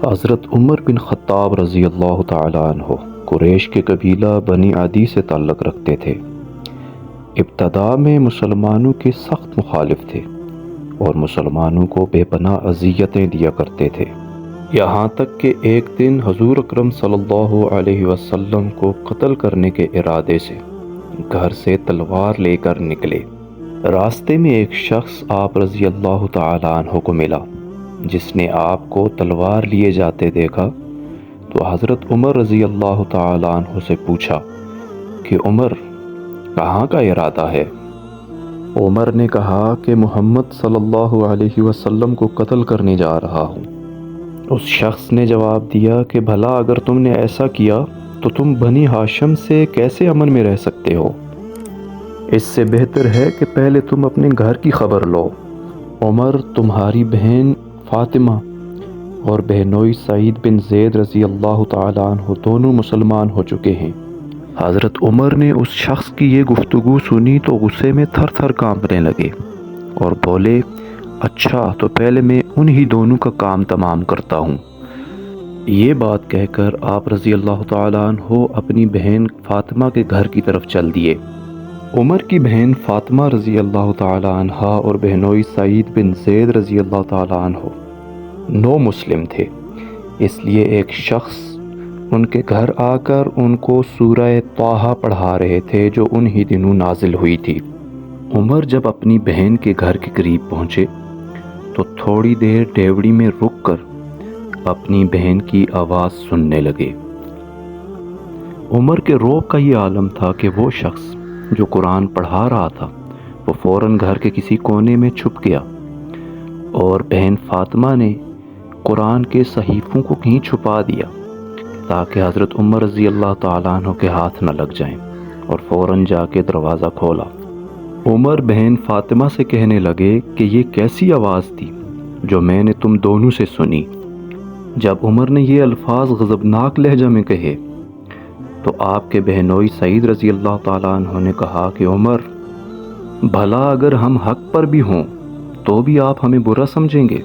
حضرت عمر بن خطاب رضی اللہ تعالیٰ عنہ قریش کے قبیلہ بنی عدی سے تعلق رکھتے تھے۔ ابتدا میں مسلمانوں کے سخت مخالف تھے اور مسلمانوں کو بے پناہ اذیتیں دیا کرتے تھے، یہاں تک کہ ایک دن حضور اکرم صلی اللہ علیہ وسلم کو قتل کرنے کے ارادے سے گھر سے تلوار لے کر نکلے۔ راستے میں ایک شخص آپ رضی اللہ تعالیٰ عنہ کو ملا جس نے آپ کو تلوار لیے جاتے دیکھا تو حضرت عمر رضی اللہ تعالیٰ عنہ سے پوچھا کہ عمر، کہاں کا ارادہ ہے؟ عمر نے کہا کہ محمد صلی اللہ علیہ وسلم کو قتل کرنے جا رہا ہوں۔ اس شخص نے جواب دیا کہ بھلا اگر تم نے ایسا کیا تو تم بنی ہاشم سے کیسے امن میں رہ سکتے ہو؟ اس سے بہتر ہے کہ پہلے تم اپنے گھر کی خبر لو۔ عمر، تمہاری بہن فاطمہ اور بہنوئی سعید بن زید رضی اللہ تعالیٰ عنہ دونوں مسلمان ہو چکے ہیں۔ حضرت عمر نے اس شخص کی یہ گفتگو سنی تو غصے میں تھر تھر کانپنے لگے اور بولے، اچھا تو پہلے میں انہی دونوں کا کام تمام کرتا ہوں۔ یہ بات کہہ کر آپ رضی اللہ تعالیٰ عنہ اپنی بہن فاطمہ کے گھر کی طرف چل دیے۔ عمر کی بہن فاطمہ رضی اللہ تعالیٰ عنہ اور بہنوئی سعید بن زید رضی اللہ تعالیٰ عنہ نو مسلم تھے، اس لیے ایک شخص ان کے گھر آ کر ان کو سورہ طٰہٰ پڑھا رہے تھے جو انہی دنوں نازل ہوئی تھی۔ عمر جب اپنی بہن کے گھر کے قریب پہنچے تو تھوڑی دیر ڈیوڑی میں رک کر اپنی بہن کی آواز سننے لگے۔ عمر کے رعب کا یہ عالم تھا کہ وہ شخص جو قرآن پڑھا رہا تھا وہ فوراً گھر کے کسی کونے میں چھپ گیا اور بہن فاطمہ نے قرآن کے صحیفوں کو کہیں چھپا دیا تاکہ حضرت عمر رضی اللہ تعالیٰ عنہ کے ہاتھ نہ لگ جائیں، اور فوراً جا کے دروازہ کھولا۔ عمر بہن فاطمہ سے کہنے لگے کہ یہ کیسی آواز تھی جو میں نے تم دونوں سے سنی؟ جب عمر نے یہ الفاظ غضبناک لہجہ میں کہے تو آپ کے بہنوئی سعید رضی اللہ تعالیٰ عنہ نے کہا کہ عمر، بھلا اگر ہم حق پر بھی ہوں تو بھی آپ ہمیں برا سمجھیں گے؟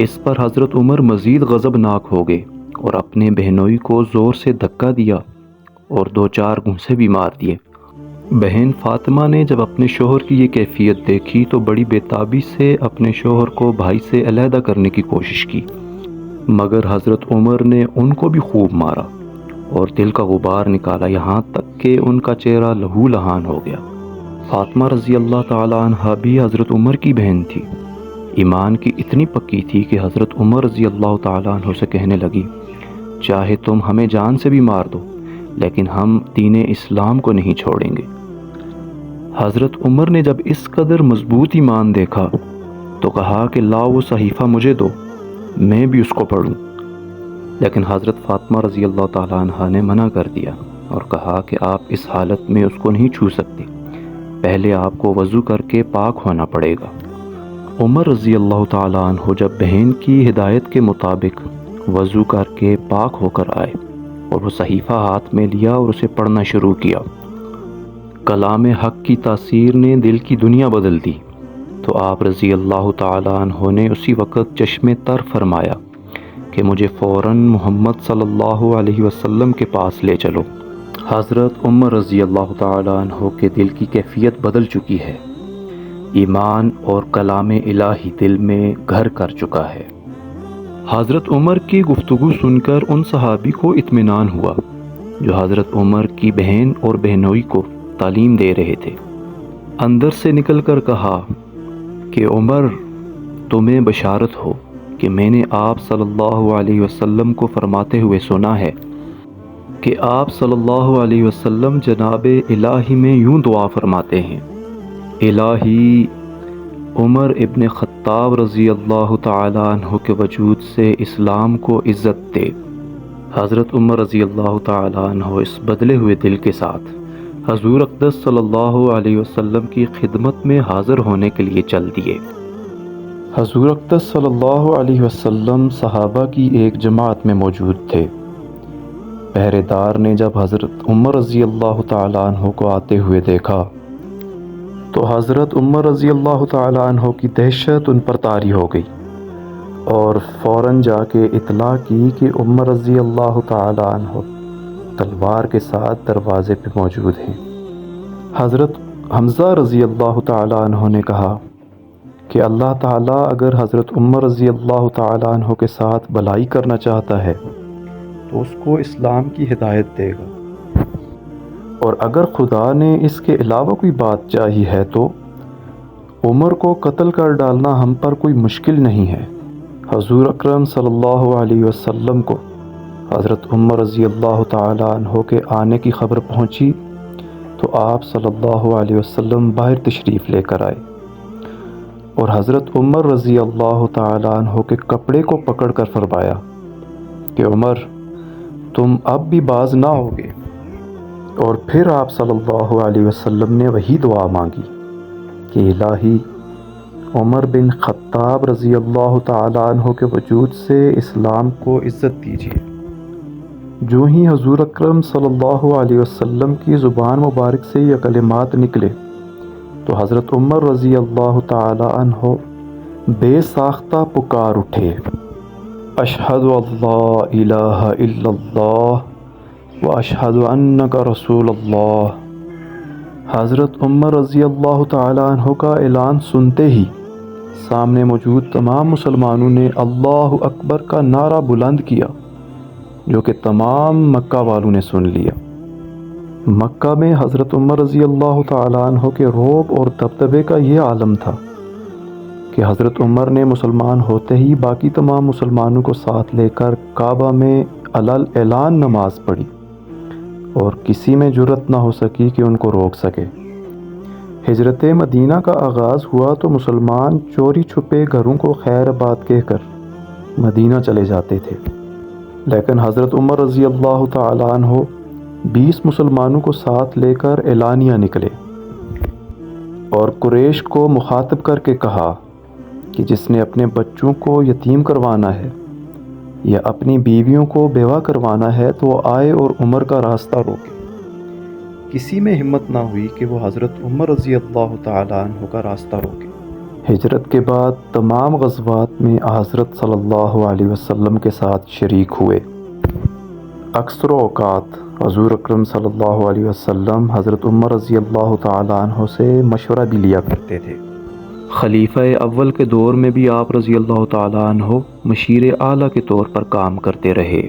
اس پر حضرت عمر مزید غضبناک ہو گئے اور اپنے بہنوئی کو زور سے دھکا دیا اور دو چار گھونسے بھی مار دیے۔ بہن فاطمہ نے جب اپنے شوہر کی یہ کیفیت دیکھی تو بڑی بےتابی سے اپنے شوہر کو بھائی سے علیحدہ کرنے کی کوشش کی، مگر حضرت عمر نے ان کو بھی خوب مارا اور دل کا غبار نکالا، یہاں تک کہ ان کا چہرہ لہو لہان ہو گیا۔ فاطمہ رضی اللہ تعالیٰ عنہ بھی حضرت عمر کی بہن تھی، ایمان کی اتنی پکی تھی کہ حضرت عمر رضی اللہ تعالیٰ عنہ سے کہنے لگی، چاہے تم ہمیں جان سے بھی مار دو لیکن ہم دین اسلام کو نہیں چھوڑیں گے۔ حضرت عمر نے جب اس قدر مضبوط ایمان دیکھا تو کہا کہ لاؤ وہ صحیفہ مجھے دو، میں بھی اس کو پڑھوں، لیکن حضرت فاطمہ رضی اللہ تعالیٰ عنہ نے منع کر دیا اور کہا کہ آپ اس حالت میں اس کو نہیں چھو سکتے، پہلے آپ کو وضو کر کے پاک ہونا پڑے گا۔ عمر رضی اللہ تعالیٰ عنہ جب بہن کی ہدایت کے مطابق وضو کر کے پاک ہو کر آئے اور وہ صحیفہ ہاتھ میں لیا اور اسے پڑھنا شروع کیا، کلام حق کی تاثیر نے دل کی دنیا بدل دی تو آپ رضی اللہ تعالیٰ عنہ نے اسی وقت چشم تر فرمایا کہ مجھے فوراً محمد صلی اللہ علیہ وسلم کے پاس لے چلو۔ حضرت عمر رضی اللہ تعالیٰ عنہ کے دل کی کیفیت بدل چکی ہے، ایمان اور کلام الہی دل میں گھر کر چکا ہے۔ حضرت عمر کی گفتگو سن کر ان صحابی کو اطمینان ہوا جو حضرت عمر کی بہن اور بہنوئی کو تعلیم دے رہے تھے۔ اندر سے نکل کر کہا کہ عمر، تمہیں بشارت ہو کہ میں نے آپ صلی اللہ علیہ وسلم کو فرماتے ہوئے سنا ہے کہ آپ صلی اللہ علیہ وسلم جناب الہی میں یوں دعا فرماتے ہیں، الہی عمر ابن خطاب رضی اللہ تعالیٰ عنہ کے وجود سے اسلام کو عزت دے۔ حضرت عمر رضی اللہ تعالیٰ عنہ اس بدلے ہوئے دل کے ساتھ حضور اقدس صلی اللہ علیہ وسلم کی خدمت میں حاضر ہونے کے لیے چل دیے۔ حضور اقدس صلی اللہ علیہ وسلم صحابہ کی ایک جماعت میں موجود تھے۔ پہرے دار نے جب حضرت عمر رضی اللہ تعالیٰ عنہ کو آتے ہوئے دیکھا تو حضرت عمر رضی اللہ تعالیٰ عنہ کی دہشت ان پر طاری ہو گئی اور فوراً جا کے اطلاع کی کہ عمر رضی اللہ تعالیٰ عنہ تلوار کے ساتھ دروازے پہ موجود ہیں۔ حضرت حمزہ رضی اللہ تعالیٰ عنہ نے کہا کہ اللہ تعالیٰ اگر حضرت عمر رضی اللہ تعالیٰ عنہ کے ساتھ بھلائی کرنا چاہتا ہے تو اس کو اسلام کی ہدایت دے گا، اور اگر خدا نے اس کے علاوہ کوئی بات چاہی ہے تو عمر کو قتل کر ڈالنا ہم پر کوئی مشکل نہیں ہے۔ حضور اکرم صلی اللہ علیہ وسلم کو حضرت عمر رضی اللہ تعالیٰ عنہ کے آنے کی خبر پہنچی تو آپ صلی اللہ علیہ وسلم باہر تشریف لے کر آئے اور حضرت عمر رضی اللہ تعالیٰ عنہ کے کپڑے کو پکڑ کر فرمایا کہ عمر تم اب بھی باز نہ ہوگے، اور پھر آپ صلی اللہ علیہ وسلم نے وہی دعا مانگی کہ الہی عمر بن خطاب رضی اللہ تعالیٰ عنہ کے وجود سے اسلام کو عزت دیجیے۔ جو ہی حضور اکرم صلی اللہ علیہ وسلم کی زبان مبارک سے یہ کلمات نکلے تو حضرت عمر رضی اللہ تعالیٰ عنہ بے ساختہ پکار اٹھے، اشہد ان لا الہ الا اللہ و اشہد انک رسول اللہ۔ حضرت عمر رضی اللہ تعالیٰ عنہ کا اعلان سنتے ہی سامنے موجود تمام مسلمانوں نے اللہ اکبر کا نعرہ بلند کیا، جو کہ تمام مکہ والوں نے سن لیا۔ مکہ میں حضرت عمر رضی اللہ تعالیٰ عنہ کے رعب اور دبدبے کا یہ عالم تھا کہ حضرت عمر نے مسلمان ہوتے ہی باقی تمام مسلمانوں کو ساتھ لے کر کعبہ میں علل اعلان نماز پڑھی، اور کسی میں جرت نہ ہو سکی کہ ان کو روک سکے۔ ہجرت مدینہ کا آغاز ہوا تو مسلمان چوری چھپے گھروں کو خیر آباد کہہ کر مدینہ چلے جاتے تھے، لیکن حضرت عمر رضی اللہ تعالیٰ عنہ 20 مسلمانوں کو ساتھ لے کر اعلانیہ نکلے اور قریش کو مخاطب کر کے کہا کہ جس نے اپنے بچوں کو یتیم کروانا ہے یا اپنی بیویوں کو بیوہ کروانا ہے تو وہ آئے اور عمر کا راستہ روکے۔ کسی میں ہمت نہ ہوئی کہ وہ حضرت عمر رضی اللہ تعالیٰ عنہ کا راستہ روکے۔ ہجرت کے بعد تمام غزوات میں حضرت صلی اللہ علیہ وسلم کے ساتھ شریک ہوئے۔ اکثر اوقات حضور اکرم صلی اللہ علیہ وسلم حضرت عمر رضی اللہ تعالیٰ عنہ سے مشورہ بھی لیا کرتے تھے۔ خلیفہ اول کے دور میں بھی آپ رضی اللہ تعالیٰ عنہ مشیر اعلیٰ کے طور پر کام کرتے رہے۔